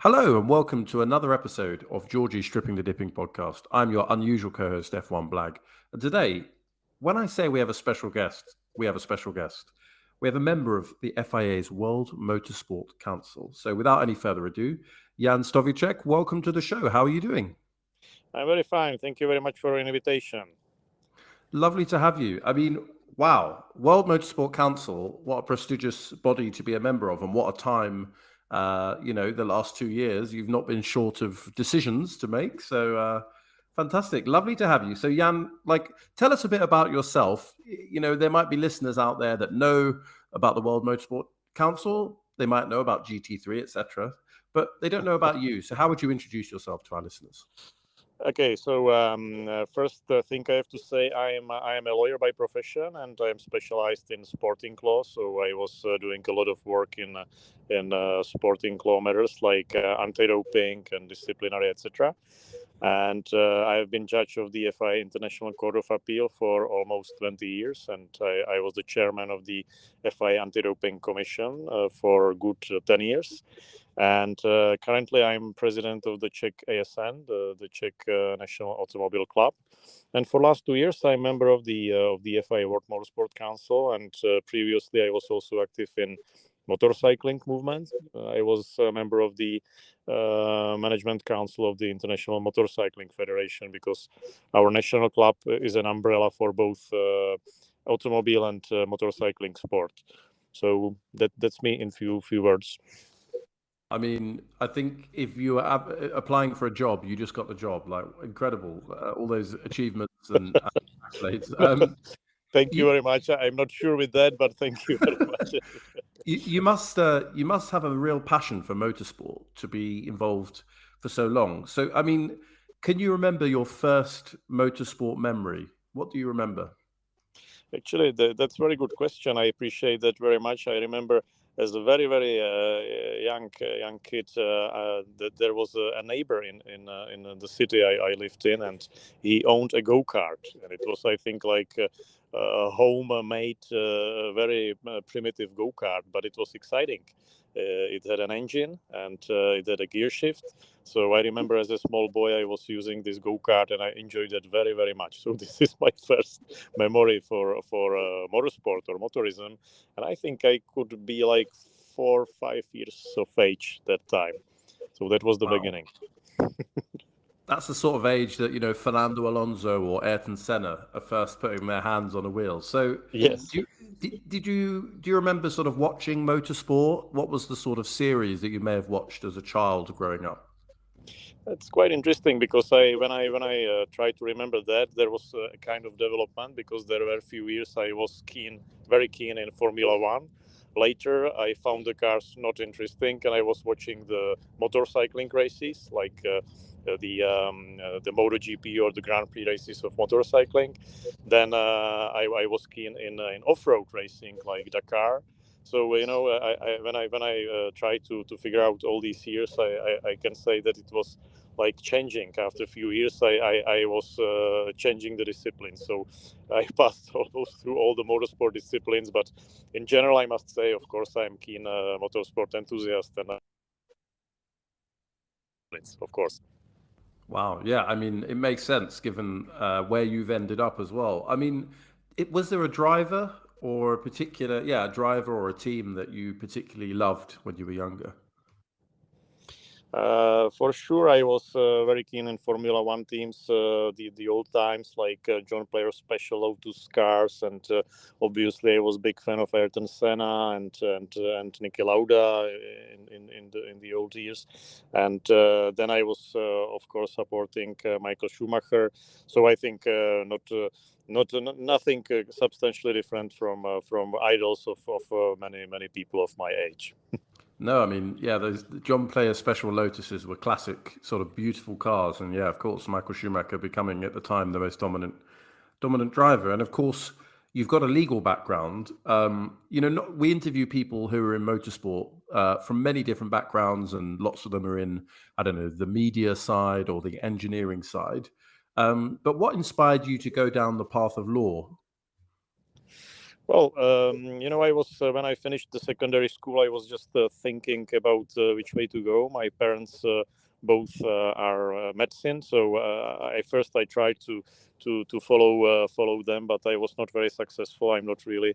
Hello and welcome to another episode of Jorgy Stripping the Dipping podcast. I'm your unusual co-host F1 Blag. And today, when I say we have a special guest, we have a special guest. We have a member of the FIA's World Motorsport Council. So without any further ado, Jan Stovicek, welcome to the show. How are you doing? I'm very fine. Thank you very much for your invitation. Lovely to have you. I mean, wow, World Motorsport Council, what a prestigious body to be a member of, and what a time. The last 2 years, you've not been short of decisions to make. So fantastic. Lovely to have you. So Jan, tell us a bit about yourself. There might be listeners out there that know about the World Motorsport Council. They might know about GT3, etc., but they don't know about you. So how would you introduce yourself to our listeners? Okay, so first thing I have to say, I am a lawyer by profession, and I am specialized in sporting law. So I was doing a lot of work in sporting law matters like anti-doping and disciplinary, etc. And I have been judge of the FIA International Court of Appeal for almost 20 years, and I was the chairman of the FIA Anti-Doping Commission for good 10 years. And currently, I'm president of the Czech ASN, the Czech National Automobile Club. And for last 2 years, I'm member of the FIA World Motorsport Council. And previously, I was also active in motorcycling movement. I was a member of the management council of the International Motorcycling Federation, because our national club is an umbrella for both automobile and motorcycling sport. So that's me in few words. I mean, I think if you were applying for a job, you just got the job. Like, incredible, all those achievements and accolades. Thank you very much. I'm not sure with that, but thank you very much. You must have a real passion for motorsport to be involved for so long. So, I mean, can you remember your first motorsport memory? What do you remember? Actually, that's a very good question. I appreciate that very much. I remember as a very young kid that there was a neighbor in the city I lived in, and he owned a go-kart, and it was, I think, like a homemade very primitive go-kart, but it was exciting. It had an engine and it had a gear shift. So I remember as a small boy I was using this go-kart, and I enjoyed it very much. So this is my first memory for motorsport or motorism, and I think I could be like 4 or 5 years of age that time. So that was the beginning. That's the sort of age that, Fernando Alonso or Ayrton Senna are first putting their hands on a wheel. So yes. Do you remember sort of watching motorsport? What was the sort of series that you may have watched as a child growing up? It's quite interesting, because when I try to remember that, there was a kind of development, because there were a few years I was very keen in Formula One. Later, I found the cars not interesting, and I was watching the motorcycling races, like the MotoGP or the Grand Prix races of motorcycling. Then I was keen in off-road racing, like Dakar. So when I try to figure out all these years, I can say that it was like changing. After a few years, I was changing the discipline. So I passed almost through all the motorsport disciplines. But in general, I must say, of course, I'm keen motorsport enthusiast, and of course. Wow, yeah. I mean, it makes sense given where you've ended up as well. I mean, was there a driver or a driver or a team that you particularly loved when you were younger? For sure, I was very keen in Formula One teams, the old times, like John Player's Special Lotus cars, and obviously I was a big fan of Ayrton Senna and Niki Lauda in the old years, and then I was of course supporting Michael Schumacher. So I think nothing substantially different from idols of many people of my age. No, I mean, yeah, those John Player Special Lotuses were classic, sort of beautiful cars, and yeah, of course, Michael Schumacher becoming at the time the most dominant driver, and of course, you've got a legal background. We interview people who are in motorsport from many different backgrounds, and lots of them are in, I don't know, the media side or the engineering side. But what inspired you to go down the path of law? Well, I was when I finished the secondary school, I was just thinking about which way to go. My parents both are medicine, so I tried to follow them, but I was not very successful. I'm not really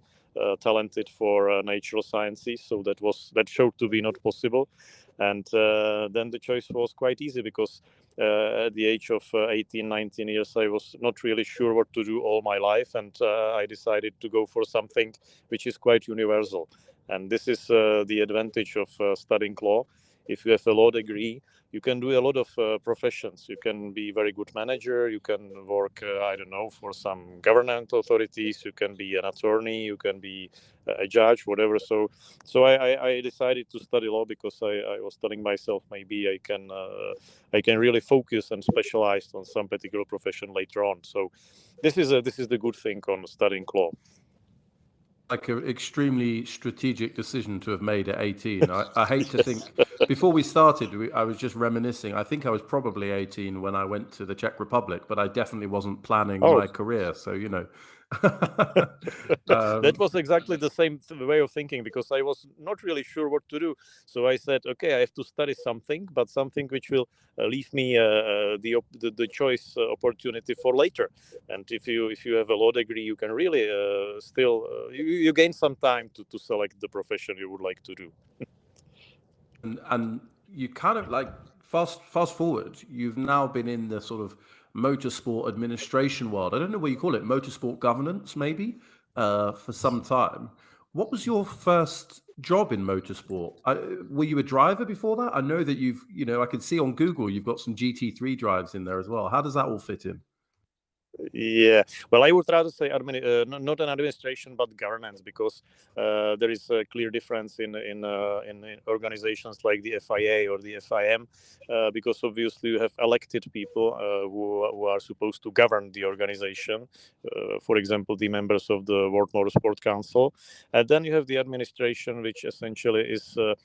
talented for natural sciences, so that showed to be not possible. And then the choice was quite easy because at the age of 18, 19 years, I was not really sure what to do all my life. And I decided to go for something which is quite universal. And this is the advantage of studying law. If you have a law degree, you can do a lot of professions. You can be a very good manager. You can work, for some government authorities. You can be an attorney. You can be a judge, whatever. So I decided to study law because I was telling myself maybe I can really focus and specialize on some particular profession later on. So this is the good thing on studying law. Like an extremely strategic decision to have made at 18. I hate to think, before we started, I was just reminiscing. I think I was probably 18 when I went to the Czech Republic, but I definitely wasn't planning my career. So, that was exactly the same way of thinking, because I was not really sure what to do. So I said, okay, I have to study something, but something which will leave me the choice opportunity for later. And if you have a law degree, you can really still you gain some time to select the profession you would like to do. and you kind of like fast forward, you've now been in the sort of motorsport administration world. I don't know what you call it, motorsport governance, maybe, for some time. What was your first job in motorsport? Were you a driver before that? I know that I can see on Google you've got some GT3 drives in there as well. How does that all fit in? Yeah, well, I would rather say not an administration, but governance, because there is a clear difference in organizations like the FIA or the FIM, because obviously you have elected people who are supposed to govern the organization. For example, the members of the World Motorsport Council, and then you have the administration, which essentially is the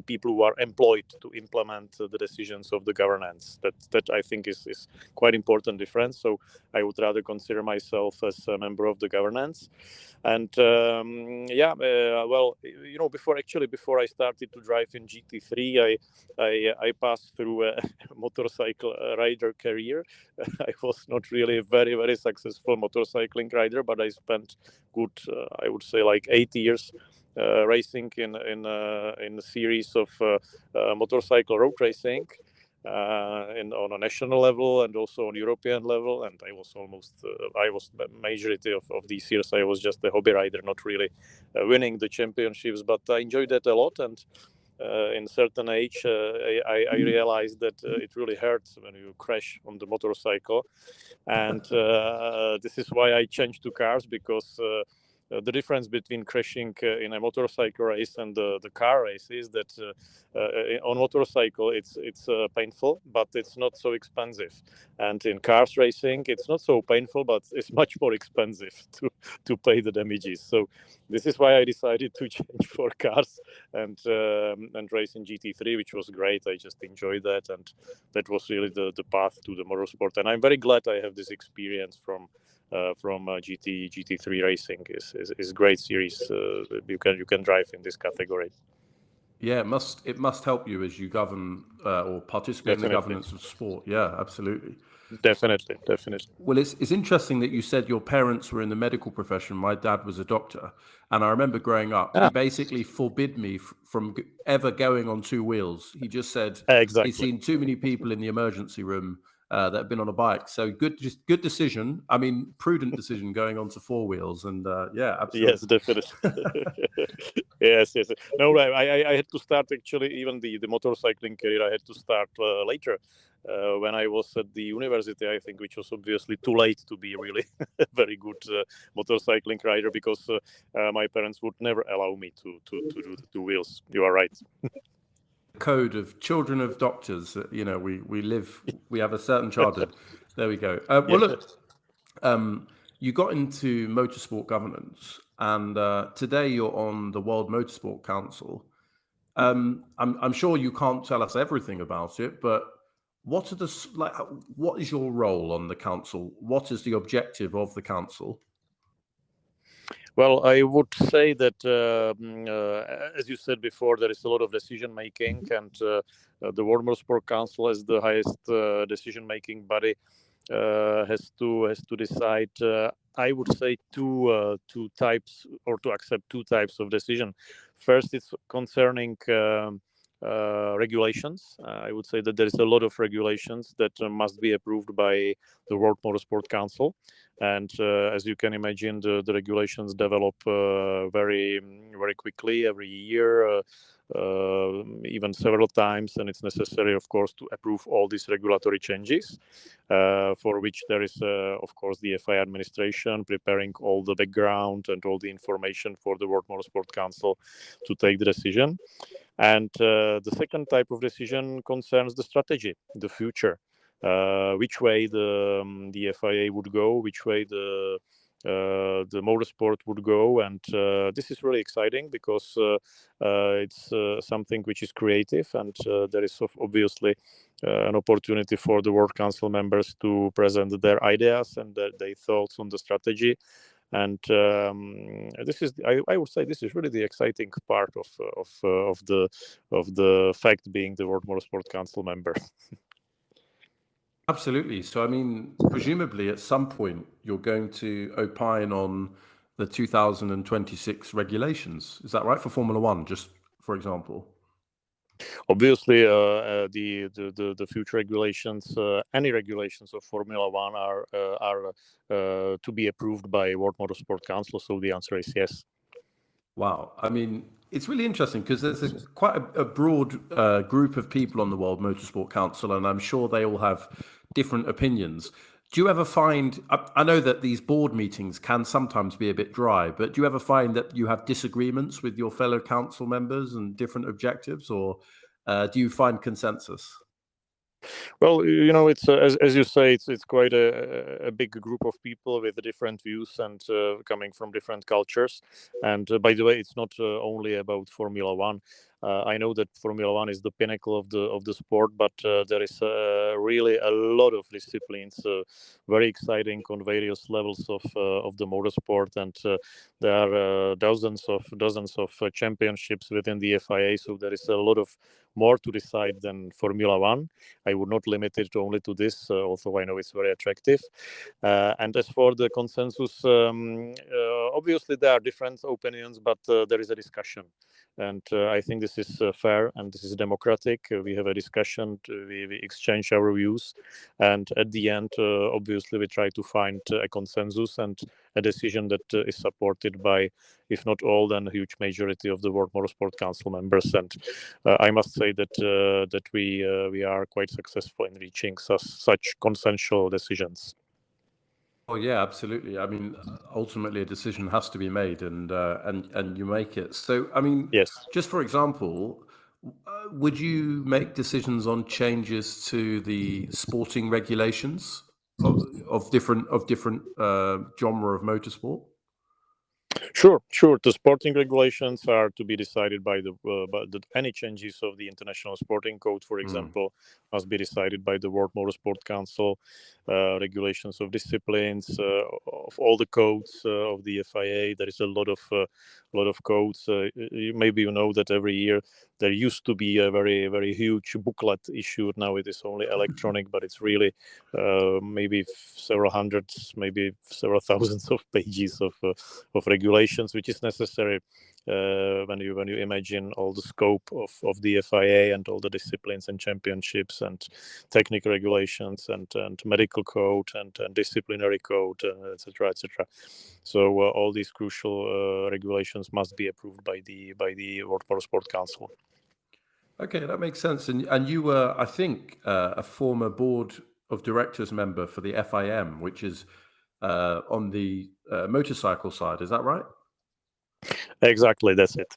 people who are employed to implement the decisions of the governance. That I think is quite important difference. So I would rather consider myself as a member of the governance. And before I started to drive in GT3, I passed through a motorcycle rider career. I was not really a very, very successful motorcycling rider, but I spent good, I would say, like 8 years racing in a series of motorcycle road racing on a national level and also on European level. And I was majority of these years I was just a hobby rider, not really winning the championships, but I enjoyed that a lot. And in certain age, I realized that it really hurts when you crash on the motorcycle, and this is why I changed to cars, because the difference between crashing in a motorcycle race and the car race is that on motorcycle it's painful, but it's not so expensive, and in cars racing it's not so painful, but it's much more expensive to pay the damages. So this is why I decided to change for cars and race in GT3, which was great. I just enjoyed that, and that was really the path to the motorsport. And I'm very glad I have this experience from GT3 racing. Is great series. You can drive in this category. Yeah, it must help you as you govern or participate in the governance of sport. Yeah, absolutely. Definitely. Well, it's interesting that you said your parents were in the medical profession. My dad was a doctor, and I remember growing up, he basically forbid me from ever going on two wheels. He just said exactly. He's seen too many people in the emergency room that have been on a bike. So good decision. I mean, prudent decision going on to four wheels. And yeah, absolutely. Yes, definitely. yes. No, I had to start actually even the motorcycling career. I had to start later. When I was at the university, I think, which was obviously too late to be really a very good motorcycling rider, because my parents would never allow me to do the two wheels. You are right. Code of children of doctors. We have a certain childhood. There we go. Look, you got into motorsport governance, and today you're on the World Motorsport Council. I'm sure you can't tell us everything about it, but what is your role on the council? What is the objective of the council? Well, I would say that, as you said before, there is a lot of decision making, and the World Motorsport Council, as the highest decision making body, has to decide. I would say two types, or to accept two types of decision. First, it's concerning regulations. I would say that there is a lot of regulations that must be approved by the World Motorsport Council. And as you can imagine, the regulations develop very quickly every year, even several times, and it's necessary, of course, to approve all these regulatory changes, for which there is, of course, the FIA administration preparing all the background and all the information for the World Motorsport Council to take the decision. And the second type of decision concerns the strategy, the future. Which way the FIA would go, which way the motorsport would go, and this is really exciting because it's something which is creative, and there is obviously an opportunity for the World Council members to present their ideas and their thoughts on the strategy. And this is, I would say, this is really the exciting part of the fact being the World Motorsport Council member. Absolutely. So, I mean, presumably at some point you're going to opine on the 2026 regulations. Is that right, for Formula One, just for example? Obviously, the future regulations, any regulations of Formula One are to be approved by World Motorsport Council. So the answer is yes. Wow. I mean, it's really interesting because there's quite a broad group of people on the World Motorsport Council, and I'm sure they all have different opinions. Do you ever find, I know that these board meetings can sometimes be a bit dry, but do you ever find that you have disagreements with your fellow council members and different objectives, or do you find consensus? Well, it's as you say, it's quite a big group of people with different views and coming from different cultures. And by the way, it's not only about Formula One. I know that Formula One is the pinnacle of the sport, but there is really a lot of disciplines, very exciting on various levels of the motorsport, and there are dozens of championships within the FIA. So there is a lot of more to decide than Formula One. I would not limit it only to this, although I know it's very attractive. And as for the consensus, obviously there are different opinions, but there is a discussion. And I think this is fair and this is democratic. We have a discussion, we exchange our views, and at the end, obviously, we try to find a consensus and a decision that is supported by, if not all, then a huge majority of the World Motorsport Council members. And I must say that we are quite successful in reaching such consensual decisions. Oh yeah, absolutely. I mean, ultimately, a decision has to be made, and you make it. So, I mean, Yes. just for example, would you make decisions on changes to the sporting regulations of different genre of motorsport? Sure. The sporting regulations are to be decided by any changes of the International Sporting Code, for example, must be decided by the World Motorsport Council. Regulations of disciplines, of all the codes of the FIA. There is a lot of codes. Maybe you know that every year there used to be a very, very huge booklet issued. Now it is only electronic, but it's really maybe several hundreds, maybe several thousands of pages of regulations, which is necessary when you imagine all the scope of the FIA and all the disciplines and championships and technical regulations and medical code and disciplinary code, etc. So all these crucial regulations must be approved by the World Motorsport Council. Okay, that makes sense. And you were, I think, a former board of directors member for the FIM, which is on the motorcycle side. Is that right? Exactly, that's it.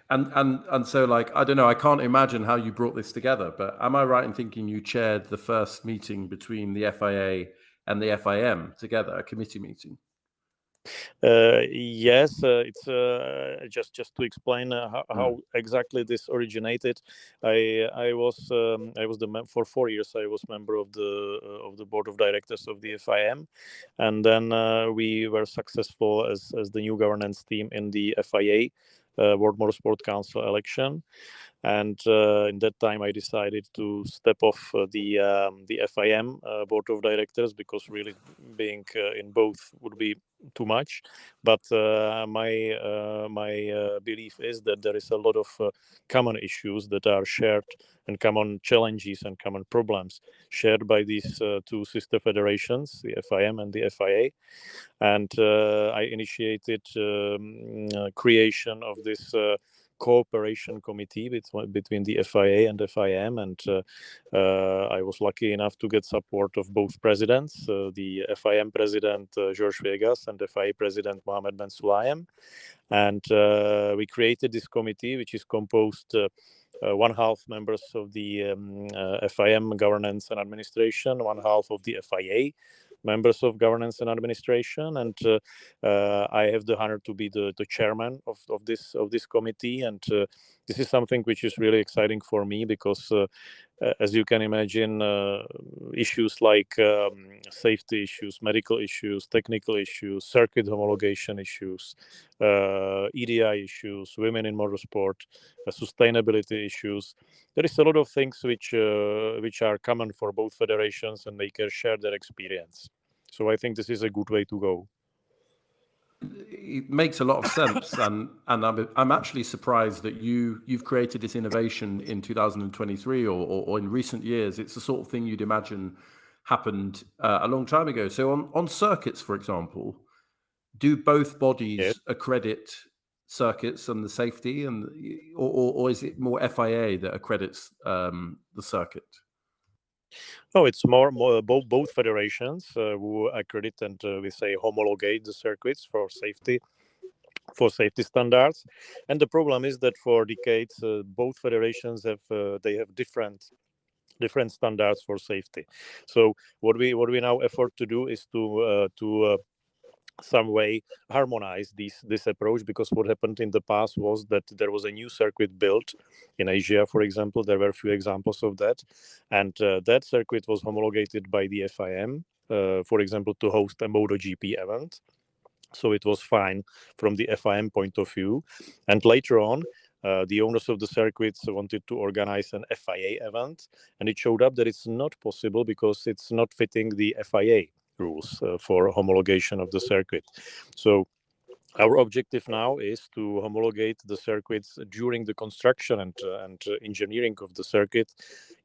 And so, like, I don't know, I can't imagine how you brought this together, but am I right in thinking you chaired the first meeting between the FIA and the FIM together, a committee meeting? Yes, it's just to explain how exactly this originated. I was for 4 years. I was member of the board of directors of the FIM, and then we were successful as the new governance team in the FIA. World Motorsport Council election, and in that time I decided to step off the FIM board of directors, because really being in both would be too much. But my belief is that there is a lot of common issues that are shared, and common challenges and common problems shared by these two sister federations, the FIM and the FIA. And I initiated creation of this cooperation committee between the FIA and FIM, and I was lucky enough to get support of both presidents, the FIM president Jorgy Vegas and the FIA president Mohammad Ben Suleym. And we created this committee, which is composed one half members of the FIM governance and administration, one half of the FIA members of governance and administration, and I have the honor to be the chairman of this committee. And this is something which is really exciting for me, because as you can imagine, issues like safety issues, medical issues, technical issues, circuit homologation issues, EDI issues, women in motorsport, sustainability issues. There is a lot of things which are common for both federations, and they can share their experience. So I think this is a good way to go. It makes a lot of sense, and I'm actually surprised that you've created this innovation in 2023 or in recent years. It's the sort of thing you'd imagine happened a long time ago. So on circuits, for example, do both bodies accredit circuits and the safety, and or is it more FIA that accredits the circuit? No, it's more both federations who accredit and we say homologate the circuits for safety standards. And the problem is that for decades both federations have different standards for safety. So what we now effort to do is to some way harmonize this approach, because what happened in the past was that there was a new circuit built in Asia, for example. There were a few examples of that, and that circuit was homologated by the FIM, for example, to host a MotoGP event. So it was fine from the FIM point of view. And later on, the owners of the circuits wanted to organize an FIA event, and it showed up that it's not possible because it's not fitting the FIA rules for homologation of the circuit. So our objective now is to homologate the circuits during the construction and engineering of the circuit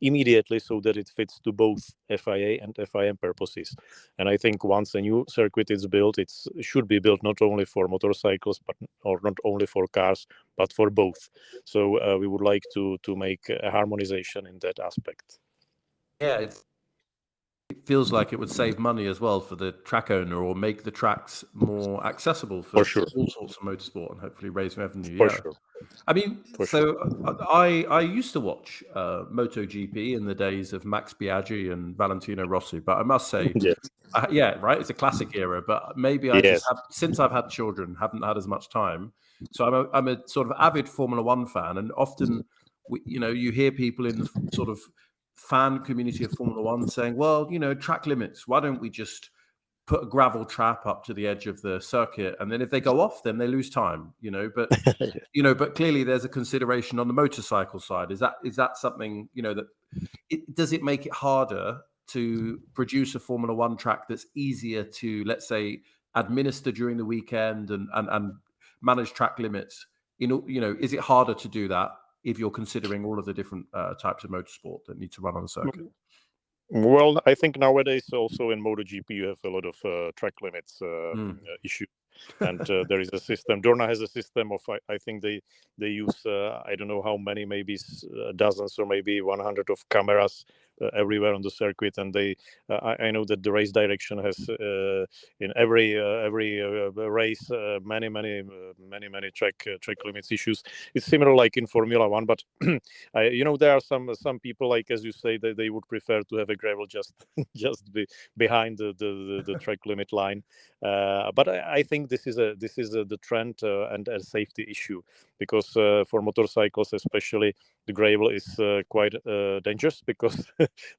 immediately, so that it fits to both FIA and FIM purposes. And I think once a new circuit is built, it should be built not only for motorcycles, or not only for cars, but for both. So we would like to make a harmonization in that aspect. Yeah, it feels like it would save money as well for the track owner, or make the tracks more accessible for sure. all sorts of motorsport, and hopefully raise revenue. For yeah, sure. I mean, I used to watch MotoGP in the days of Max Biaggi and Valentino Rossi, but I must say, yeah, right, it's a classic era. But maybe I just have, since I've had children, haven't had as much time. So I'm a sort of avid Formula One fan, and often, you hear people in the sort of fan community of Formula One saying, well, track limits, why don't we just put a gravel trap up to the edge of the circuit, and then if they go off, then they lose time, but but clearly there's a consideration on the motorcycle side. Is that something, that does it make it harder to produce a Formula One track that's easier to, let's say, administer during the weekend and manage track limits? Is it harder to do that if you're considering all of the different types of motorsport that need to run on a circuit? Well, I think nowadays also in MotoGP you have a lot of track limits issues, and there is a system. Dorna has a system of I think they use I don't know how many, maybe dozens or maybe 100 of cameras everywhere on the circuit, and I know that the race direction has in every race many track limits issues. It's similar like in Formula One, but there are some people, like as you say, that they would prefer to have a gravel just behind the track limit line. But I think this is the trend and a safety issue, because for motorcycles especially, the gravel is quite dangerous, because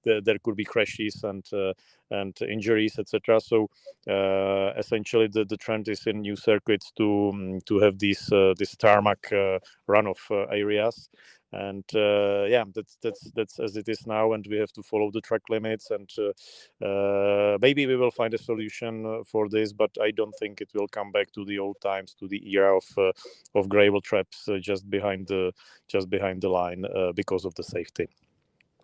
there could be crashes and injuries, etc. So essentially the trend is in new circuits to have this tarmac runoff areas. And that's as it is now, and we have to follow the track limits, and maybe we will find a solution for this, but I don't think it will come back to the old times, to the era of gravel traps just behind the line because of the safety.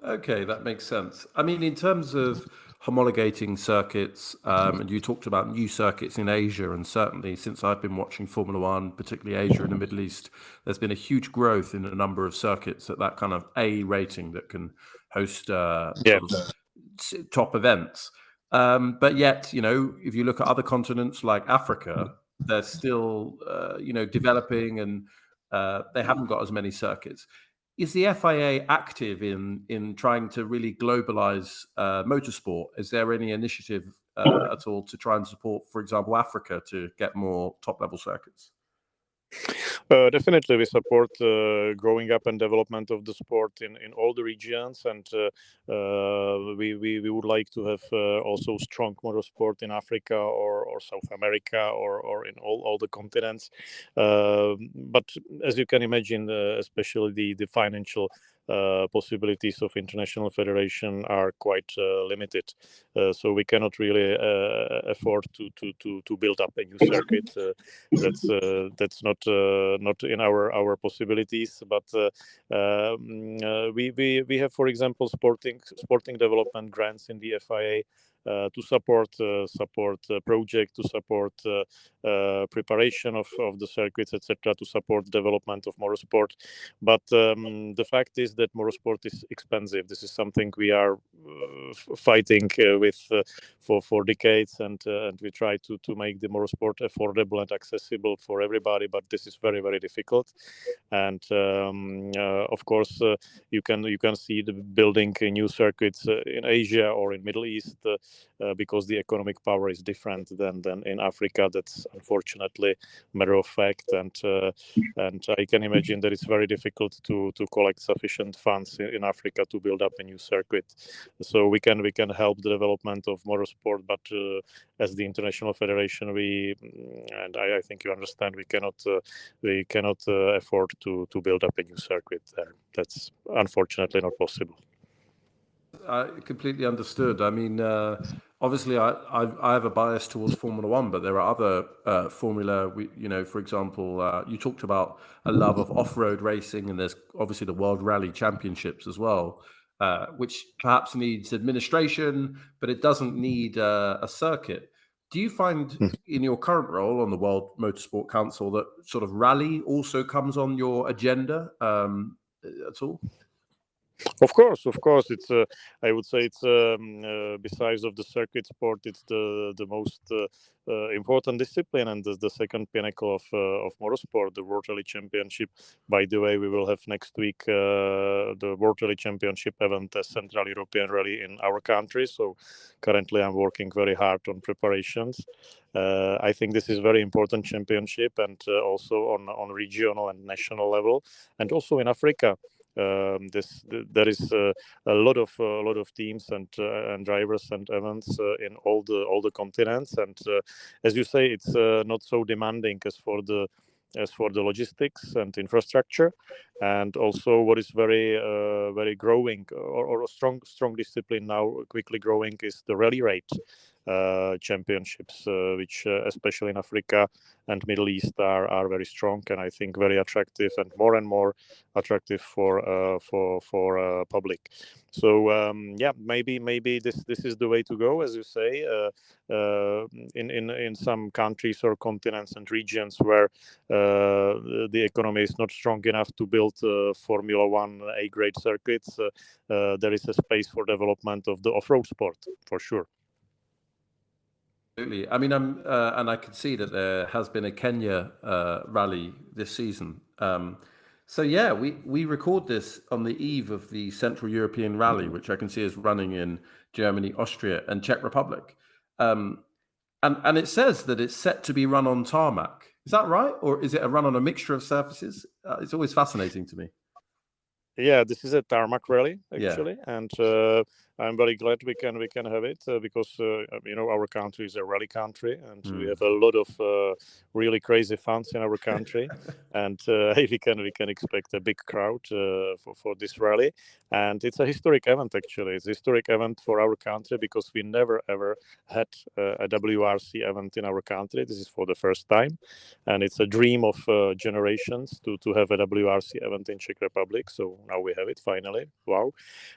Okay, that makes sense. I mean, in terms of homologating circuits, and you talked about new circuits in Asia, and certainly since I've been watching Formula One, particularly Asia and the Middle East, there's been a huge growth in a number of circuits at that kind of A rating that can host sort of top events. But yet, if you look at other continents like Africa, they're still, developing, and they haven't got as many circuits. Is the FIA active in trying to really globalize motorsport? Is there any initiative at all to try and support, for example, Africa to get more top-level circuits? Definitely, we support growing up and development of the sport in all the regions, and we would like to have also strong motorsport in Africa or South America or in all the continents. But as you can imagine, especially the financial possibilities of international federation are quite limited, so we cannot really afford to build up a new circuit. That's not in our possibilities. But we have, for example, sporting development grants in the FIA to support project, to support preparation of the circuits, etc., to support development of motorsport. But the fact is that motorsport is expensive. This is something we are fighting with for decades, and we try to make the motorsport affordable and accessible for everybody. But this is very, very difficult. And of course, you can see the building new circuits in Asia or in Middle East, because the economic power is different than in Africa. That's unfortunately matter of fact, and I can imagine that it's very difficult to collect sufficient funds in Africa to build up a new circuit. So we can help the development of motorsport, but as the international federation, and I think you understand, we cannot afford to build up a new circuit there. That's unfortunately not possible. I completely understood. I mean, obviously, I have a bias towards Formula One, but there are other formula. For example, you talked about a love of off-road racing, and there's obviously the World Rally Championships as well, which perhaps needs administration, but it doesn't need a circuit. Do you find in your current role on the World Motorsport Council that sort of rally also comes on your agenda at all? Of course, it's. I would say it's besides of the circuit sport, it's the most important discipline, and the second pinnacle of motorsport, the World Rally Championship. By the way, we will have next week the World Rally Championship event, a Central European Rally in our country. So currently, I'm working very hard on preparations. I think this is very important championship, and also on regional and national level, and also in Africa. There is a lot of teams and drivers and events in all the continents, and as you say, it's not so demanding as for the logistics and infrastructure. And also, what is very growing or strong discipline now, quickly growing, is the rally rate. championships, which especially in Africa and Middle East are very strong, and I think very attractive and more attractive for public. So maybe this is the way to go, as you say. In some countries or continents and regions where the economy is not strong enough to build Formula One A-grade circuits, there is a space for development of the off-road sport, for sure. Absolutely. I mean, and I can see that there has been a Kenya rally this season. So yeah, we record this on the eve of the Central European Rally, which I can see is running in Germany, Austria, and Czech Republic. And it says that it's set to be run on tarmac. Is that right, or is it a run on a mixture of surfaces? It's always fascinating to me. Yeah, this is a tarmac rally actually, and I'm very glad we can have it because our country is a rally country, and we have a lot of really crazy fans in our country, and we can expect a big crowd for this rally, and it's a historic event actually. It's a historic event for our country because we never ever had a WRC event in our country. This is for the first time, and it's a dream of generations to have a WRC event in Czech Republic. So now we have it finally. Wow.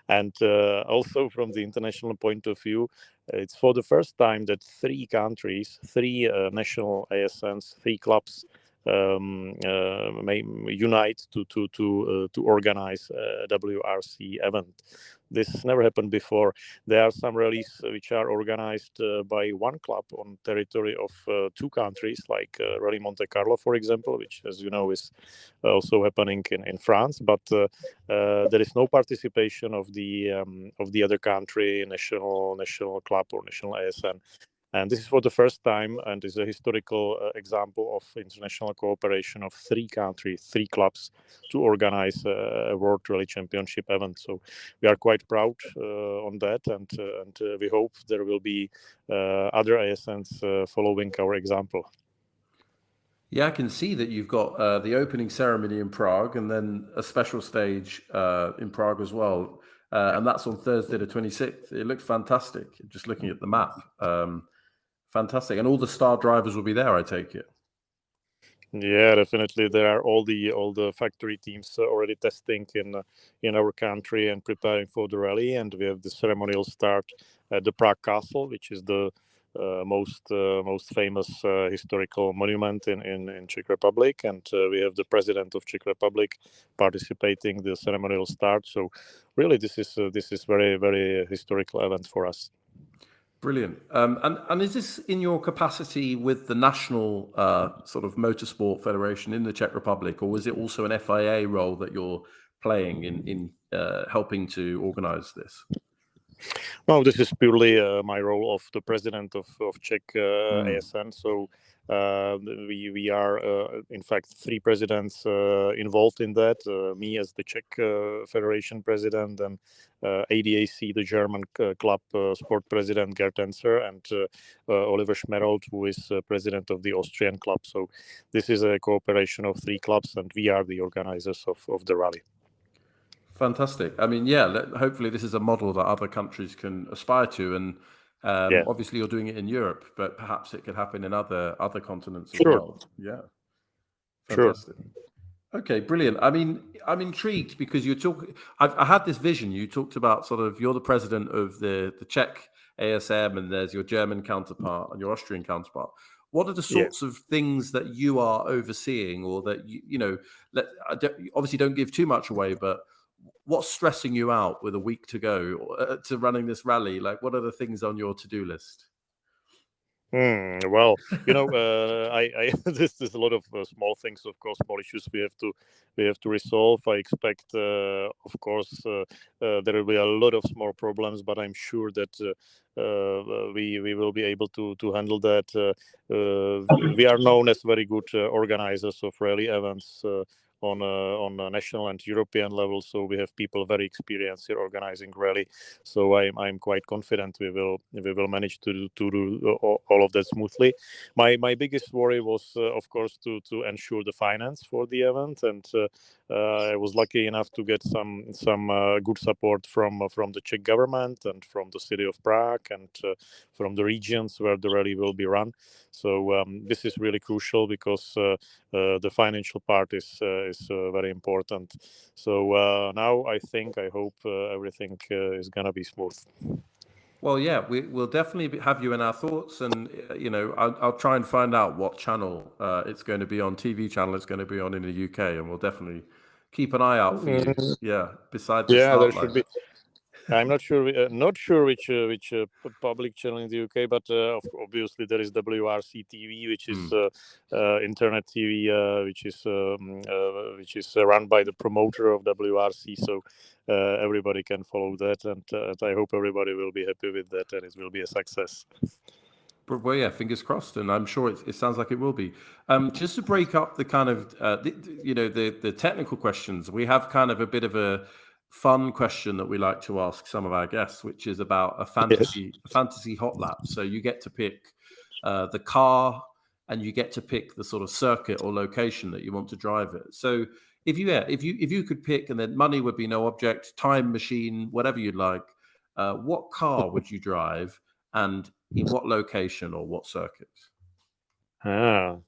And also from the international point of view, it's for the first time that three countries, three national ASNs, three clubs may unite to organize a WRC event. This never happened before. There are some rallies which are organized by one club on territory of two countries, like Rally Monte Carlo, for example, which, as you know, is also happening in France. But there is no participation of the other country national club or national ASN. And this is for the first time, and is a historical example of international cooperation of three countries, three clubs, to organize a World Rally Championship event. So we are quite proud on that, and we hope there will be other ASNs following our example. Yeah, I can see that you've got the opening ceremony in Prague and then a special stage in Prague as well. And that's on Thursday the 26th. It looks fantastic, just looking at the map. Fantastic. And all the star drivers will be there, I take it. Yeah, definitely. There are all the factory teams already testing in our country and preparing for the rally. And we have the ceremonial start at the Prague Castle, which is the most famous historical monument in Czech Republic, and we have the president of Czech Republic participating the ceremonial start. So really, this is very, very historical event for us. Brilliant. And is this in your capacity with the national sort of motorsport federation in the Czech Republic, or was it also an FIA role that you're playing in helping to organize this? No, this is purely my role of the president of Czech ASN. So we are, in fact, three presidents involved in that. Me as the Czech Federation president, and ADAC, the German club sport president, Gerd Enzer, and Oliver Schmerold, who is president of the Austrian club. So this is a cooperation of three clubs, and we are the organizers of the rally. Fantastic. I mean, yeah, hopefully this is a model that other countries can aspire to. And obviously you're doing it in Europe, but perhaps it could happen in other continents as well. Yeah. Fantastic. Sure. Okay, brilliant. I mean, I'm intrigued because I had this vision. You talked about sort of, you're the president of the Czech ASM, and there's your German counterpart and your Austrian counterpart. What are the sorts of things that you are overseeing, or that obviously don't give too much away, but what's stressing you out with a week to go to running this rally? Like, what are the things on your to-do list? Well, I this is a lot of small things, of course, small issues we have to resolve. I expect, of course, there will be a lot of small problems, but I'm sure that we will be able to handle that. We are known as very good organizers of rally events on a national and European level, so we have people very experienced here organizing rally. So I'm quite confident we will manage to do all of that smoothly. My biggest worry was, of course, to ensure the finance for the event, and I was lucky enough to get some good support from the Czech government and from the city of Prague and from the regions where the rally will be run. So this is really crucial because the financial part is very important. So now I hope everything is gonna be smooth. Well, yeah, we'll definitely have you in our thoughts, and I'll try and find out what channel it's going to be on, TV channel it's going to be on in the UK, and we'll definitely keep an eye out for you. Yeah, beside the Yeah, there start should line. be. I'm not sure which public channel in the UK, but obviously there is WRC TV, which is internet TV, which is run by the promoter of WRC. So everybody can follow that, and I hope everybody will be happy with that, and it will be a success. Well, yeah, fingers crossed, and I'm sure it sounds like it will be. Just to break up the kind of the technical questions, we have kind of a bit of a fun question that we like to ask some of our guests, which is about a fantasy hot lap. So you get to pick the car, and you get to pick the sort of circuit or location that you want to drive it. So if you could pick, and then money would be no object, time machine, whatever you'd like, what car would you drive, and in what location or what circuit? Wow,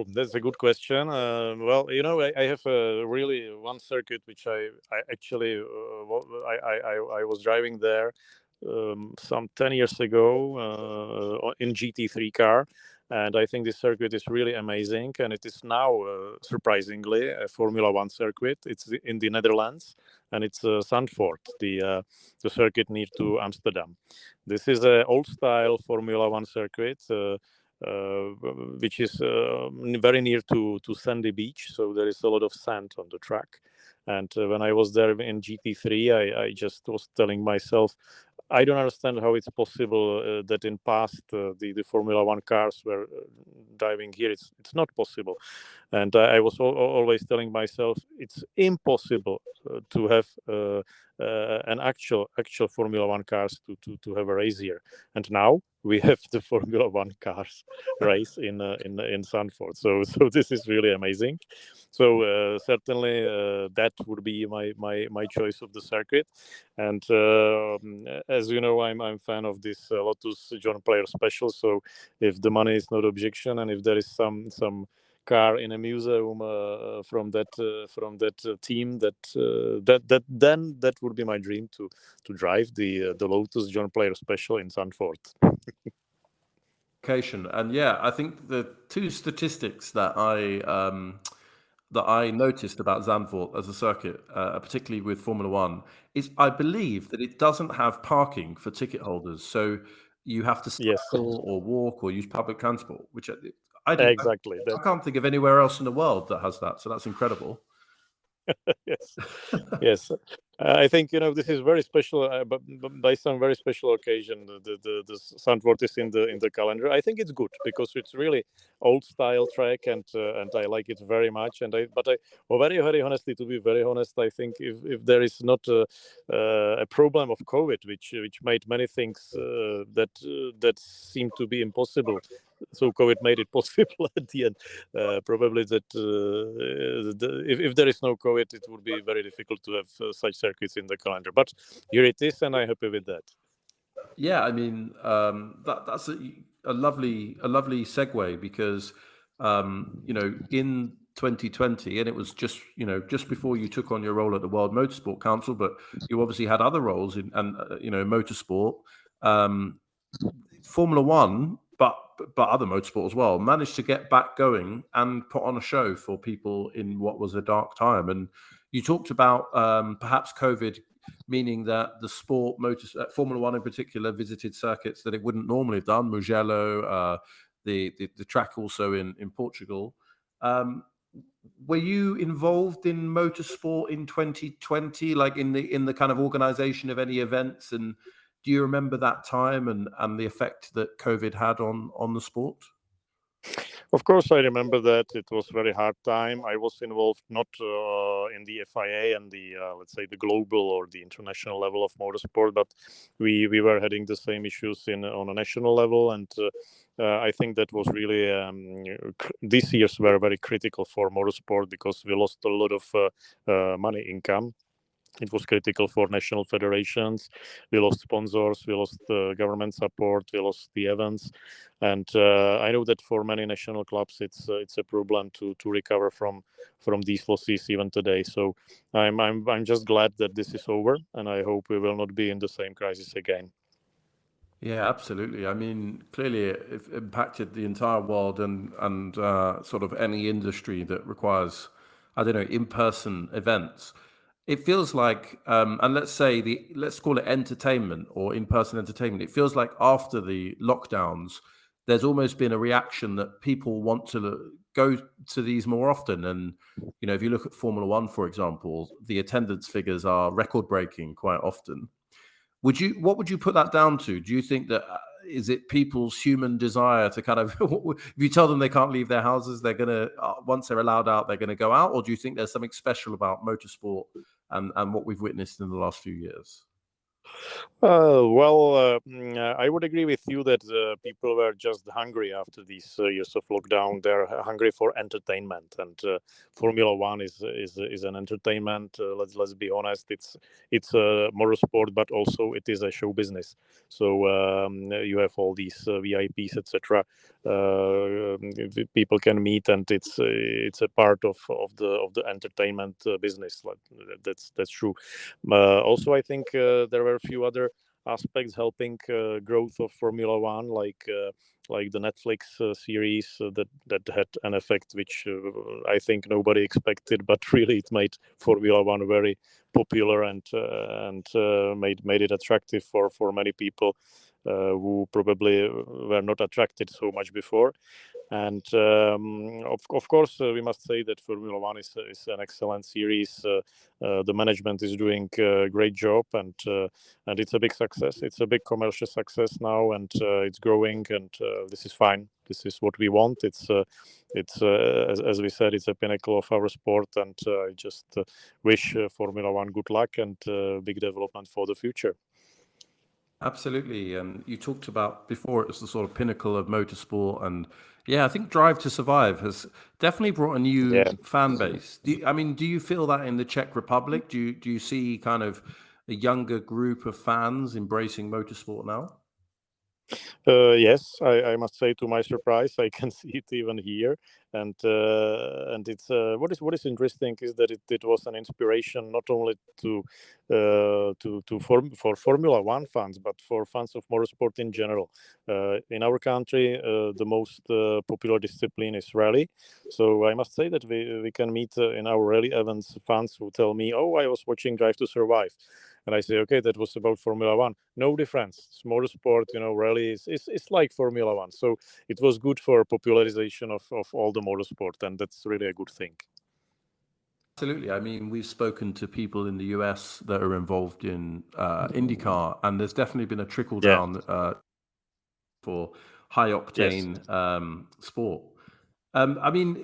that's a good question. Well, I have really one circuit which I actually I was driving there some 10 years ago in GT3 car, and I think this circuit is really amazing, and it is now surprisingly a Formula One circuit. It's in the Netherlands, and it's Zandvoort, the circuit near to Amsterdam. This is an old style Formula One circuit. Which is very near to Sandy Beach, so there is a lot of sand on the track. And when I was there in GT3, I just was telling myself, I don't understand how it's possible that in past the Formula One cars were driving here. It's not possible, and I was always telling myself it's impossible to have an actual Formula One cars to have a race here. And now we have the Formula One cars race in Zandvoort. So this is really amazing. So certainly that would be my choice of the circuit. And as you know, I'm a fan of this Lotus John Player Special. So if the money is not objection, and if there is some car in a museum from that team, that would be my dream to drive the Lotus John Player Special in Zandvoort. And yeah, I think the two statistics that I noticed about Zandvoort as a circuit, particularly with Formula One, is I believe that it doesn't have parking for ticket holders. So you have to cycle or walk or use public transport, which I can't think of anywhere else in the world that has that. So that's incredible. Yes. I think this is very special, but by some very special occasion, the Zandvoort is in the calendar. I think it's good because it's really old style track, and I like it very much. But very very honestly, to be very honest, I think if there is not a problem of COVID, which made many things that seem to be impossible. So COVID made it possible at the end. Probably that if there is no COVID, it would be very difficult to have such circuits in the calendar. But here it is, and I'm happy with that. Yeah, I mean that's a lovely segue because in 2020, and it was just before you took on your role at the World Motorsport Council, but you obviously had other roles in motorsport, Formula One, but other motorsport as well, managed to get back going and put on a show for people in what was a dark time. And you talked about perhaps COVID meaning that the sport, Formula One in particular, visited circuits that it wouldn't normally have done, Mugello, the track also in Portugal. Were you involved in motorsport in 2020, like in the kind of organization of any events? And do you remember that time and the effect that COVID had on the sport? Of course, I remember that. It was a very hard time. I was involved not in the FIA and the, let's say, the global or the international level of motorsport, but we were having the same issues on a national level. And I think that was really this year's were very critical for motorsport because we lost a lot of money income. It was critical for national federations. We lost sponsors, we lost government support, we lost the events, and I know that for many national clubs, it's a problem to recover from these losses even today. So I'm just glad that this is over, and I hope we will not be in the same crisis again. Yeah, absolutely. I mean, clearly it impacted the entire world and sort of any industry that requires, I don't know, in-person events. It feels like, and let's call it entertainment or in-person entertainment. It feels like after the lockdowns, there's almost been a reaction that people want to go to these more often. And, you know, if you look at Formula One, for example, the attendance figures are record-breaking quite often. What would you put that down to? Do you think that is it people's human desire to kind of, if you tell them they can't leave their houses, they're gonna once they're allowed out, they're gonna go out, or do you think there's something special about motorsport and what we've witnessed in the last few years? I would agree with you that people were just hungry after these years of lockdown. They're hungry for entertainment, and Formula One is an entertainment. Let's be honest. It's a motorsport, but also it is a show business. So you have all these VIPs, etc. People can meet, and it's a part of the entertainment business. That's true. Also, I think there were a few other aspects helping growth of Formula One, like the Netflix series that had an effect which I think nobody expected, but really it made Formula One very popular and made it attractive for many people who probably were not attracted so much before. And of course, we must say that Formula One is an excellent series. The management is doing a great job, and it's a big success. It's a big commercial success now, and it's growing. And this is fine. This is what we want. It's as we said, it's a pinnacle of our sport, and I just wish Formula One good luck and big development for the future. Absolutely. And you talked about before it was the sort of pinnacle of motorsport. And yeah, I think Drive to Survive has definitely brought a new fan base. Do you feel that in the Czech Republic? Do you see kind of a younger group of fans embracing motorsport now? Yes, I must say, to my surprise, I can see it even here, and it's what is interesting is that it was an inspiration not only for Formula One fans, but for fans of motorsport in general. In our country, the most popular discipline is rally, so I must say that we can meet in our rally events fans who tell me, "Oh, I was watching Drive to Survive." And I say, okay, that was about Formula One. No difference. It's motorsport, rally is like Formula One. So it was good for popularization of all the motorsport, and that's really a good thing. Absolutely. I mean, we've spoken to people in the US that are involved in IndyCar, and there's definitely been a trickle down for high octane sport. I mean,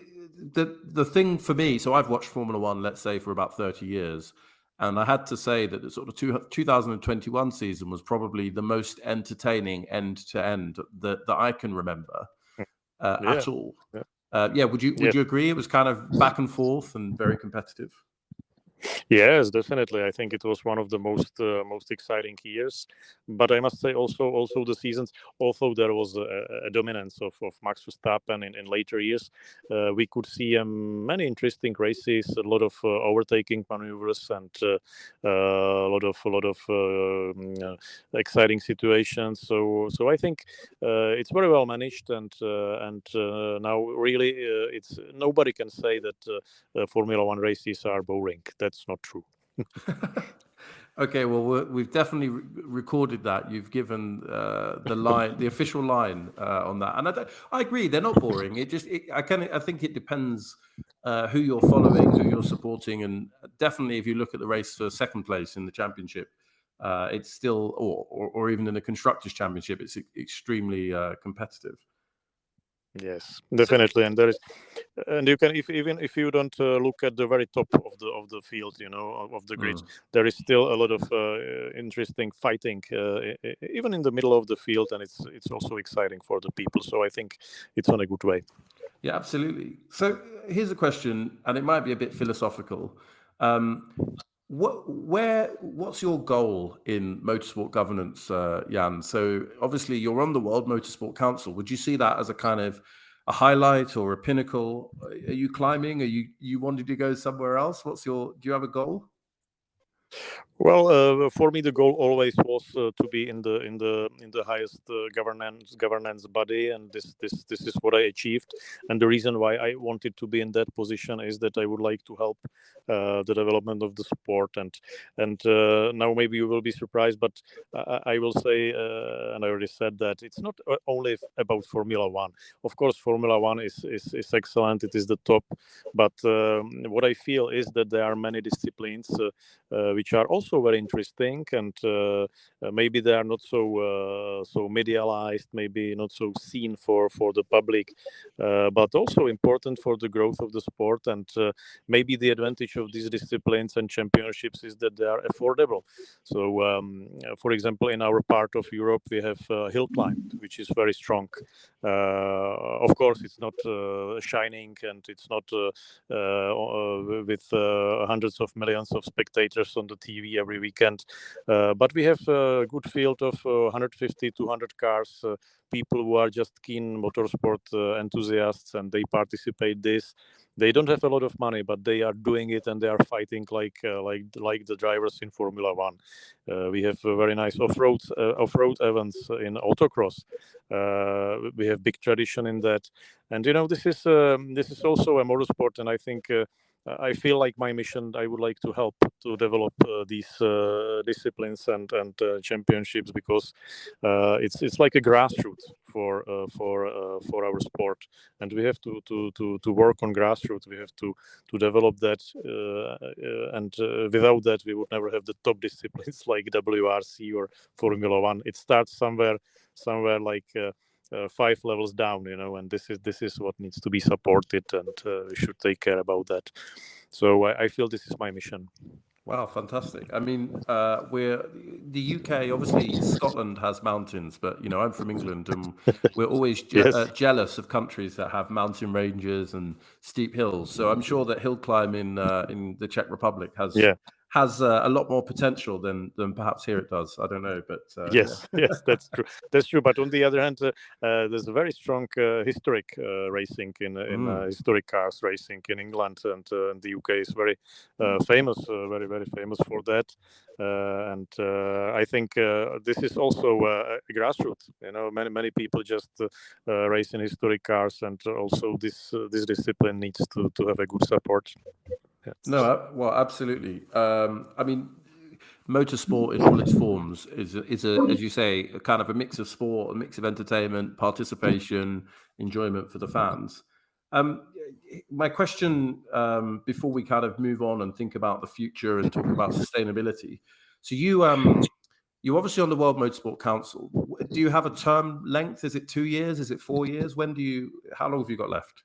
the thing for me, so I've watched Formula One, let's say, for about 30 years. And I had to say that the sort of 2021 season was probably the most entertaining end to end that I can remember at all. Would you agree? It was kind of back and forth and very competitive. Yes, definitely. I think it was one of the most exciting years. But I must say also the seasons, although there was a dominance of Max Verstappen in later years, we could see many interesting races, a lot of overtaking maneuvers, and a lot of exciting situations. So I think it's very well managed, and now really it's nobody can say that Formula One races are boring. That's not true. Okay, well, we've definitely recorded that. You've given the official line on that, and I agree. They're not boring. I think it depends who you're following, who you're supporting, and definitely if you look at the race for second place in the championship, it's still, or even in the constructors' championship, it's extremely competitive. Yes, definitely, and And you can, even if you don't look at the very top of the field, of the grid, there is still a lot of interesting fighting, even in the middle of the field, and it's also exciting for the people. So I think it's on a good way. Yeah, absolutely. So here's a question, and it might be a bit philosophical. What's your goal in motorsport governance, Jan? So obviously you're on the World Motorsport Council. Would you see that as a kind of a highlight or a pinnacle? Are you climbing? Are you wanting to go somewhere else? Do you have a goal? Well, for me, the goal always was to be in the highest governance body, and this is what I achieved. And the reason why I wanted to be in that position is that I would like to help the development of the sport. And now maybe you will be surprised, but I will say, and I already said that it's not only about Formula One. Of course, Formula One is excellent; it is the top. But what I feel is that there are many disciplines which are also very interesting, and maybe they are not so medialized, maybe not so seen for the public, but also important for the growth of the sport. And maybe the advantage of these disciplines and championships is that they are affordable. So, for example, in our part of Europe, we have hill climb, which is very strong. Of course, it's not shining, and it's not with hundreds of millions of spectators on the TV every weekend. But we have a good field of 150, 200 cars, people who are just keen motorsport enthusiasts, and they participate this. They don't have a lot of money, but they are doing it, and they are fighting like the drivers in Formula One. We have very nice off-road events in autocross. We have big tradition in that, and this is also a motorsport, and I think. I feel like my mission, I would like to help to develop these disciplines and championships, because it's like a grassroots for our sport, and we have to work on grassroots. We have to develop that, and without that, we would never have the top disciplines like WRC or Formula One. It starts somewhere like. 5 levels down, and this is what needs to be supported, and we should take care about that. So I feel this is my mission. Wow, fantastic. I mean, we're the UK, obviously Scotland has mountains, but I'm from England, and we're always jealous of countries that have mountain ranges and steep hills. So I'm sure that hill climb in the Czech Republic has a lot more potential than perhaps here it does. I don't know, but yes, that's true. That's true. But on the other hand, there's a very strong historic racing in historic cars racing in England, and the UK is very famous, very very famous for that. And I think this is also a grassroots. Many people just race in historic cars, and also this discipline needs to have a good support. Yeah. No, well, absolutely. I mean, motorsport in all its forms is as you say, a kind of a mix of sport, a mix of entertainment, participation, enjoyment for the fans. My question, before we kind of move on and think about the future and talk about sustainability. So you're obviously on the World Motorsport Council. Do you have a term length? Is it 2 years? Is it 4 years? How long have you got left?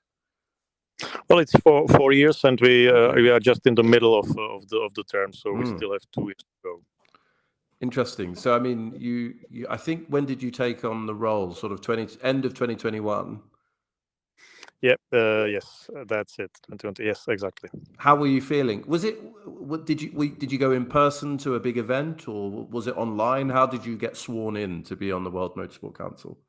Well, it's 4 years, and we are just in the middle of the term, so we still have 2 years to go. Interesting. So, I mean, I think, when did you take on the role? Sort of end of 2021. Yep. Yes, that's it. 2020. Yes, exactly. How were you feeling? Did you go in person to a big event, or was it online? How did you get sworn in to be on the World Motorsport Council?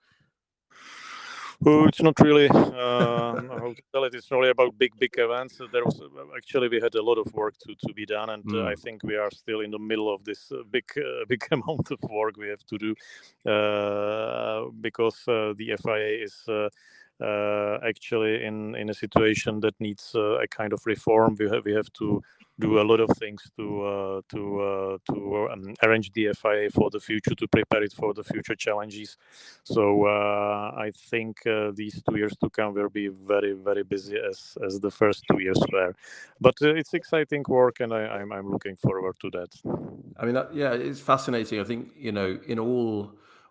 It's not really how to tell it. It's really about big events. There was actually, we had a lot of work to be done, and I think we are still in the middle of this big amount of work we have to do, because the FIA is actually in a situation that needs a kind of reform. We have to do a lot of things to arrange the FIA for the future, to prepare it for the future challenges. So I think these 2 years to come will be very very busy as the first 2 years were. But it's exciting work, and I'm looking forward to that. I mean, yeah, it's fascinating. I think in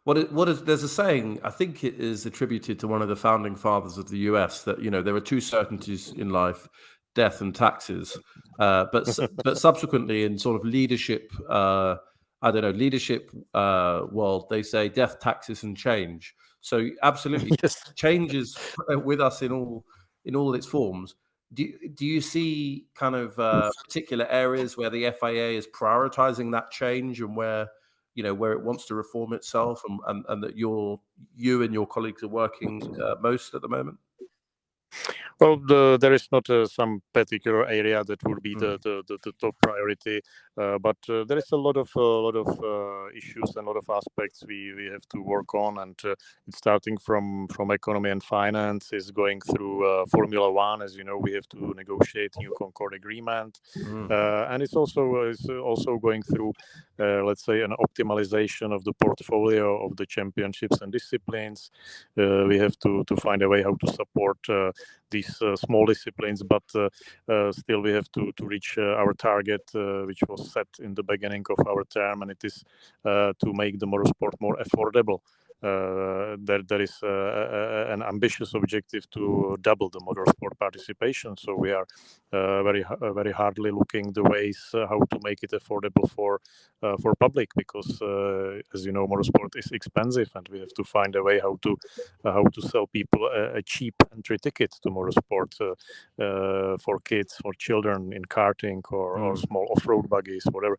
There's a saying, I think it is attributed to one of the founding fathers of the US, that, there are two certainties in life, death and taxes. But subsequently in sort of leadership, leadership world, they say death, taxes, and change. So absolutely, Yes. change is with us in all its forms. Do you see kind of particular areas where the FIA is prioritizing that change, and where it wants to reform itself, and that you and your colleagues are working most at the moment? Well, there is not some particular area that would be the top priority, but there is a lot of issues and a lot of aspects we have to work on, and it's starting from economy and finance, is going through Formula One. As you know, we have to negotiate new Concord agreement, and it's also going through, let's say, an optimization of the portfolio of the championships and disciplines. We have to find a way how to support these small disciplines, but still we have to reach our target, which was set in the beginning of our term, and it is to make the motorsport more affordable. There is an ambitious objective to double the motorsport participation. So we are very hardly looking the ways how to make it affordable for public, because as you know, motorsport is expensive, and we have to find a way how to sell people a cheap entry ticket to motorsport for kids, for children in karting or small off-road buggies, whatever.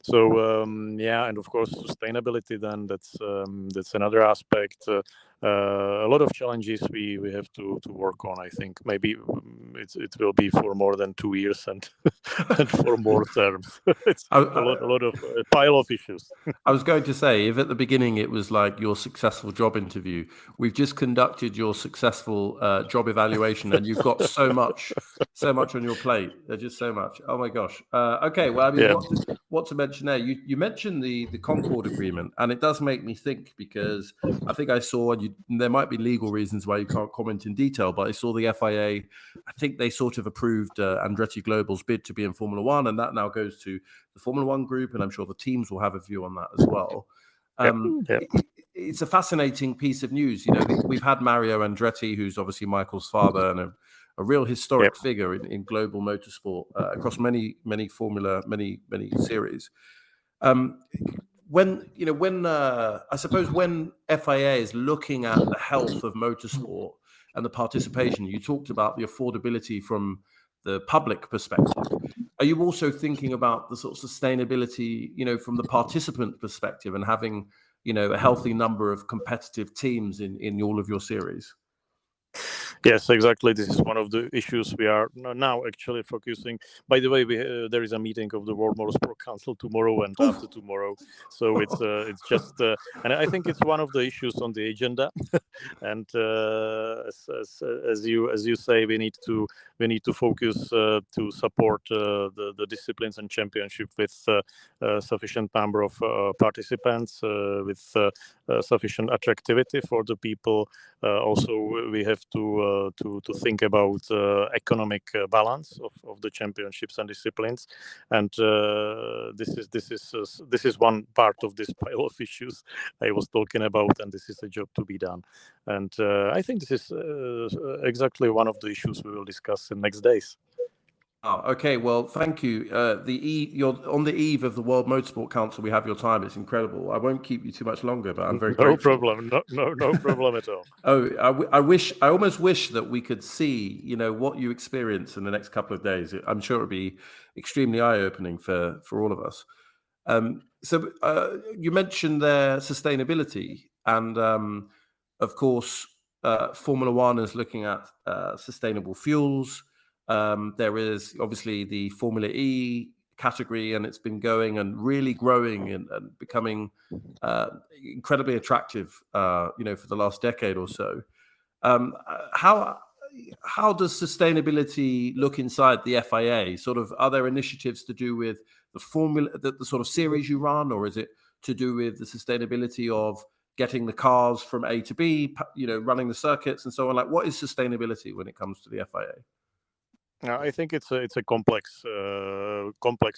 So and of course sustainability. Then that's another aspect. A lot of challenges we have to work on. I think maybe it will be for more than 2 years and for more terms. It's a lot of pile of issues. I was going to say, if at the beginning it was like your successful job interview, we've just conducted your successful job evaluation, and you've got so much on your plate. There's just so much. Oh my gosh. Okay, well, I mean, what to mention there? You mentioned the Concord agreement, and it does make me think, because I think I saw, and there might be legal reasons why you can't comment in detail, but I saw the FIA, I think they sort of approved Andretti Global's bid to be in Formula One, and that now goes to the Formula One group, and I'm sure the teams will have a view on that as well. It's a fascinating piece of news. We've had Mario Andretti, who's obviously Michael's father, and a real historic figure in global motorsport across many series. When I suppose when FIA is looking at the health of motorsport and the participation, you talked about the affordability from the public perspective. Are you also thinking about the sort of sustainability, from the participant perspective, and having, a healthy number of competitive teams in all of your series? Yes, exactly. This is one of the issues we are now actually focusing. By the way, there is a meeting of the World Motorsport Council tomorrow and after tomorrow. So it's just, and I think it's one of the issues on the agenda. And as you say, we need to focus to support the disciplines and championship with sufficient number of participants, with sufficient attractivity for the people. Also, we have to think about economic balance of the championships and disciplines, and this is one part of this pile of issues I was talking about, and this is a job to be done. And I think this is exactly one of the issues we will discuss in next days. Oh, okay. Well, thank you. You're on the eve of the World Motorsport Council. We have your time. It's incredible. I won't keep you too much longer, but I'm very grateful. No problem at all. I almost wish that we could see, what you experience in the next couple of days. I'm sure it would be extremely eye-opening for all of us. So you mentioned there sustainability, and of course, Formula One is looking at sustainable fuels. There is obviously the Formula E category, and it's been going and really growing and becoming incredibly attractive, for the last decade or so. How does sustainability look inside the FIA? Sort of, are there initiatives to do with the sort of series you run, or is it to do with the sustainability of getting the cars from A to B, running the circuits and so on? Like, what is sustainability when it comes to the FIA? I think it's a complex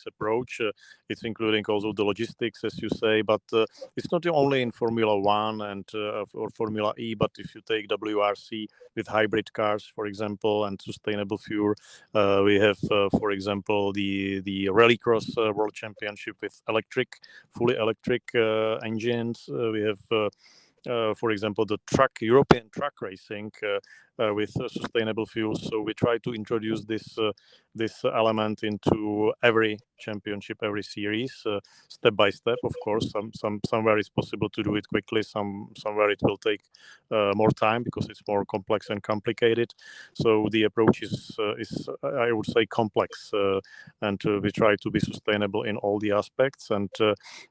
approach. It's including also the logistics, as you say, but it's not only in Formula One and or Formula E. But if you take WRC with hybrid cars, for example, and sustainable fuel, we have, for example, the Rallycross World Championship with fully electric engines. We have. For example, the European truck racing with sustainable fuels. So we try to introduce this element into every championship, every series, step by step. Of course, somewhere it's possible to do it quickly. Somewhere it will take more time because it's more complex and complicated. So the approach is I would say, complex, and we try to be sustainable in all the aspects. And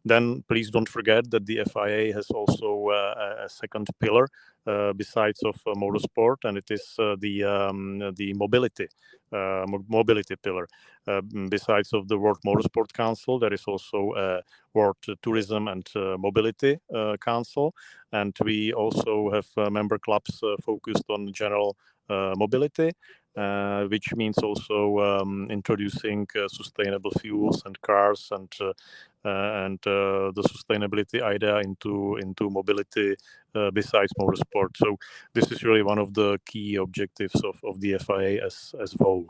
then please don't forget that the FIA has also a second pillar besides of motorsport, and it is the mobility pillar. Besides of the World Motorsport Council, there is also a World Tourism and Mobility Council, and we also have member clubs focused on general mobility, which means also introducing sustainable fuels and cars and the sustainability idea into mobility besides motorsport. So this is really one of the key objectives of the FIA as whole.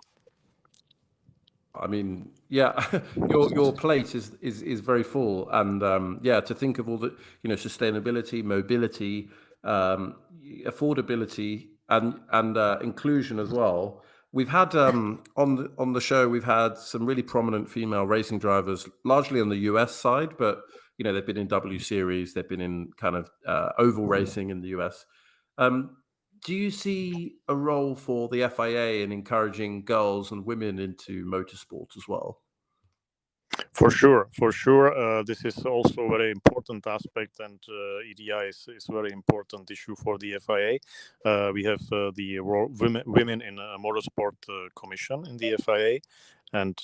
I mean, yeah, your plate is very full, and yeah, to think of all the sustainability, mobility, affordability, and inclusion as well. We've had on the show, we've had some really prominent female racing drivers, largely on the US side, but they've been in W Series, they've been in kind of oval racing in the US. Do you see a role for the FIA in encouraging girls and women into motorsport as well? For sure. This is also a very important aspect, and EDI is a very important issue for the FIA. We have the Women in Motorsport Commission in the FIA, and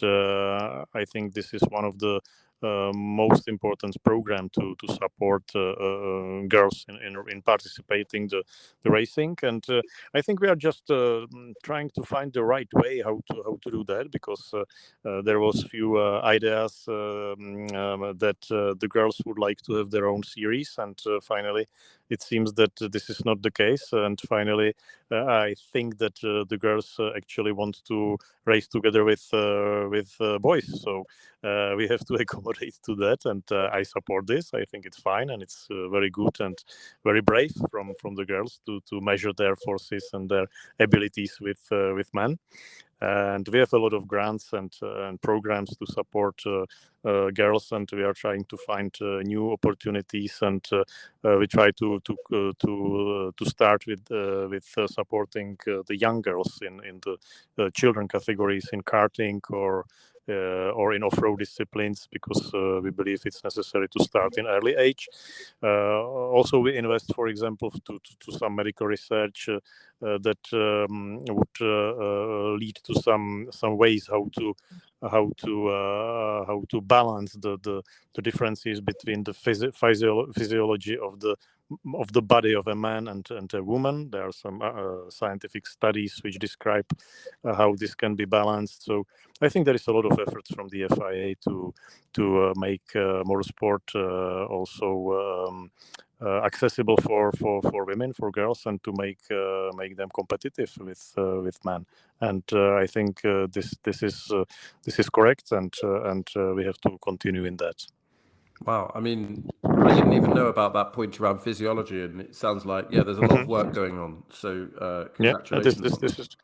I think this is one of the most important program to support girls in participating the racing. And I think we are just trying to find the right way how to do that, because there was few ideas that the girls would like to have their own series, and finally it seems that this is not the case. And finally I think that the girls actually want to race together with boys. So we have to accommodate to that, and I support this. I think it's fine, and it's very good and very brave from the girls to measure their forces and their abilities with men. And we have a lot of grants and programs to support girls, and we are trying to find new opportunities, and we try to start with supporting the young girls in the children categories in karting or in off-road disciplines, because we believe it's necessary to start in early age. Also, we invest, for example, to some medical research that would lead to some ways how to balance the differences between the physiology of the body of a man and a woman. There are some scientific studies which describe how this can be balanced. So I think there is a lot of efforts from the FIA to make motorsport also accessible for women, for girls, and to make them competitive with men. And I think this is correct, and we have to continue in that. Wow, I mean, I didn't even know about that point around physiology, and it sounds like there's a lot of work going on. So congratulations.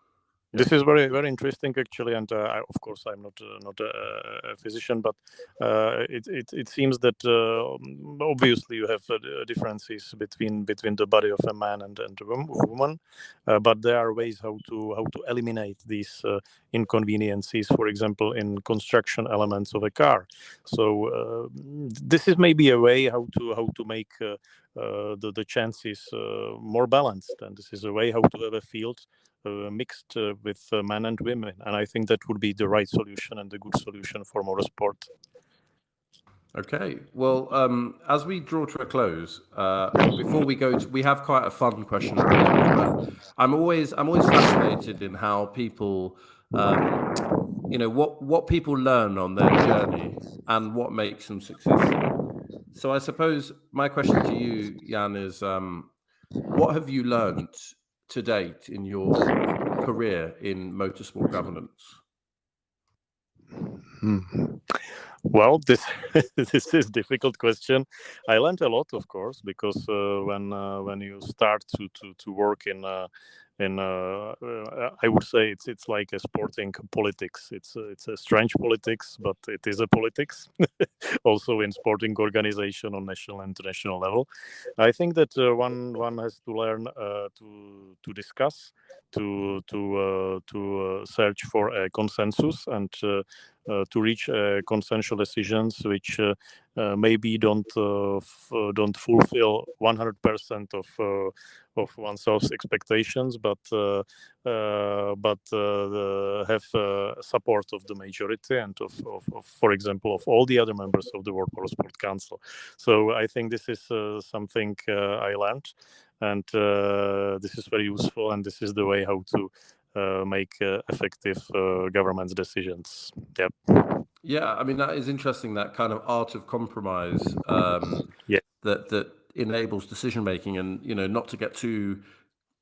This is very, very interesting, actually, and of course I'm not a physician, but it seems that obviously you have differences between the body of a man and a woman, but there are ways how to eliminate these inconveniences, for example, in construction elements of a car. So this is maybe a way how to make the chances more balanced, and this is a way how to have a field mixed with men and women, and I think that would be the right solution and the good solution for motorsport. Okay, well, as we draw to a close, before we go, we have quite a fun question. I'm always fascinated in how people what people learn on their journey and what makes them successful. So I suppose my question to you, Jan, is what have you learned to date in your career in motorsport governance? Well, this this is a difficult question. I learned a lot, of course, because when you start to work in I would say it's like a sporting politics. It's a strange politics, but it is a politics. Also in sporting organization on national and international level. I think that one has to learn to discuss, to search for a consensus and to reach consensual decisions which maybe don't fulfill 100% of oneself's expectations, but have support of the majority and of, for example, of all the other members of the World Motorsport Council. So I think this is something I learned, and this is very useful, and this is the way how to make effective government's decisions. Yep. Yeah, I mean, that is interesting, that kind of art of compromise that enables decision making, and not to get too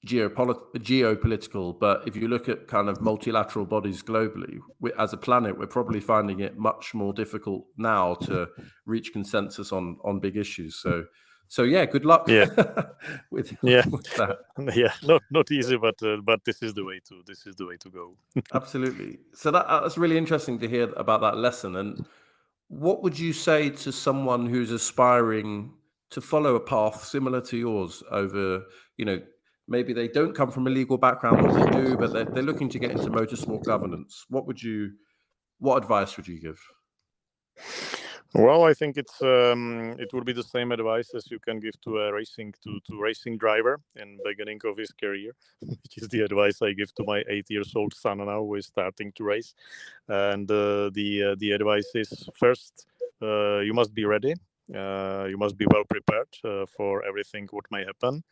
geopolitical, but if you look at kind of multilateral bodies globally, as a planet, we're probably finding it much more difficult now to reach consensus on big issues. So yeah, good luck with that. Yeah, not easy, but this is the way to go. Absolutely. So that's really interesting to hear about that lesson. And what would you say to someone who's aspiring to follow a path similar to yours over, maybe they don't come from a legal background, or they do, but they're looking to get into motorsport governance? What advice would you give? Well, I think it would be the same advice as you can give to a racing driver in beginning of his career, which is the advice I give to my 8-year-old son now, who is starting to race. And the advice is, first, you must be ready. You must be well prepared for everything what may happen.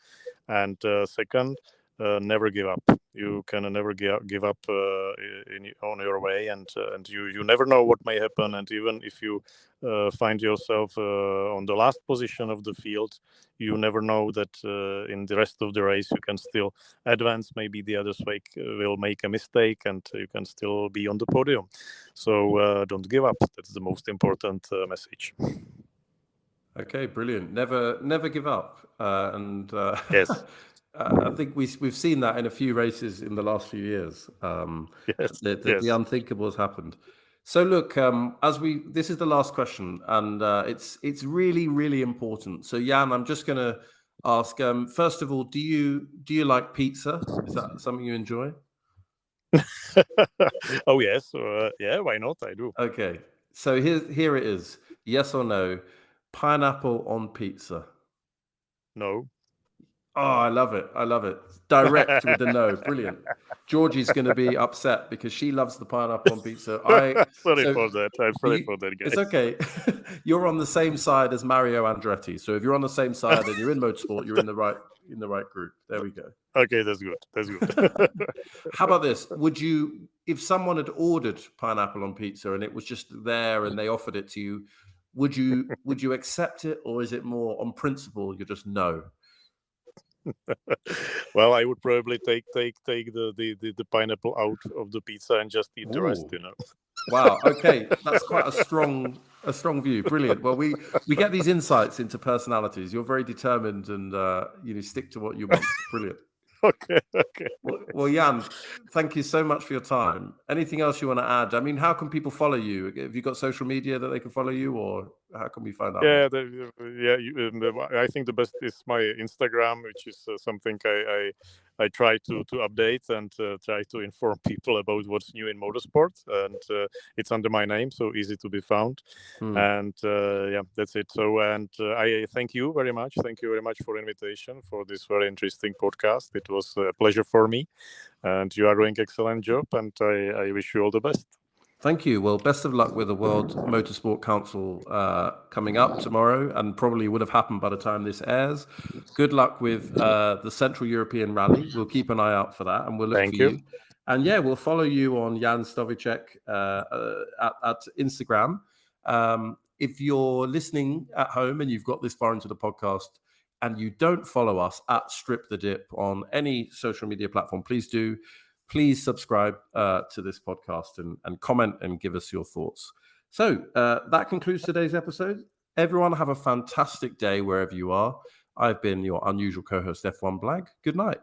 And second, never give up. You can never give up on your way, and you never know what may happen. And even if you find yourself on the last position of the field, you never know that in the rest of the race you can still advance. Maybe the others will make a mistake, and you can still be on the podium. So don't give up. That's the most important message. Okay, brilliant. Never give up. Yes. I think we've seen that in a few races in the last few years. The unthinkable has happened. So look, this is the last question, and it's really, really important. So Jan, I'm just going to ask, first of all, do you like pizza? Is that something you enjoy? Oh yes, yeah. Why not? I do. Okay, so here it is. Yes or no? Pineapple on pizza? No. Oh, I love it. Direct with the no. Brilliant. Georgie's going to be upset because she loves the pineapple on pizza. Sorry for that. I'm sorry for that, guys. It's okay. You're on the same side as Mario Andretti. So if you're on the same side and you're in motorsport, you're in the right group. There we go. Okay, that's good. How about this? If someone had ordered pineapple on pizza and it was just there and they offered it to you, would you accept it, or is it more on principle you're just no? Well, I would probably take the pineapple out of the pizza and just eat the rest. Wow. Okay, that's quite a strong view. Brilliant. Well, we get these insights into personalities. You're very determined, and stick to what you want. Brilliant. Okay. Well, Jan, thank you so much for your time. Anything else you want to add? I mean, how can people follow you? Have you got social media that they can follow you, or how can we find out? I think the best is my Instagram, which is something I try to update and try to inform people about what's new in motorsport, and it's under my name, so easy to be found. And that's it. So, and I thank you very much. Thank you very much for invitation for this very interesting podcast. It was a pleasure for me, and you are doing an excellent job, and I wish you all the best. Thank you. Well, best of luck with the World Motorsport Council coming up tomorrow, and probably would have happened by the time this airs. Good luck with the Central European Rally. We'll keep an eye out for that, and we'll look for you. And yeah, we'll follow you on Jan Stovicek at Instagram. If you're listening at home and you've got this far into the podcast and you don't follow us at Strip the Dip on any social media platform, please do. Please subscribe to this podcast and comment and give us your thoughts. So that concludes today's episode. Everyone have a fantastic day wherever you are. I've been your unusual co-host, F1 Blag. Good night.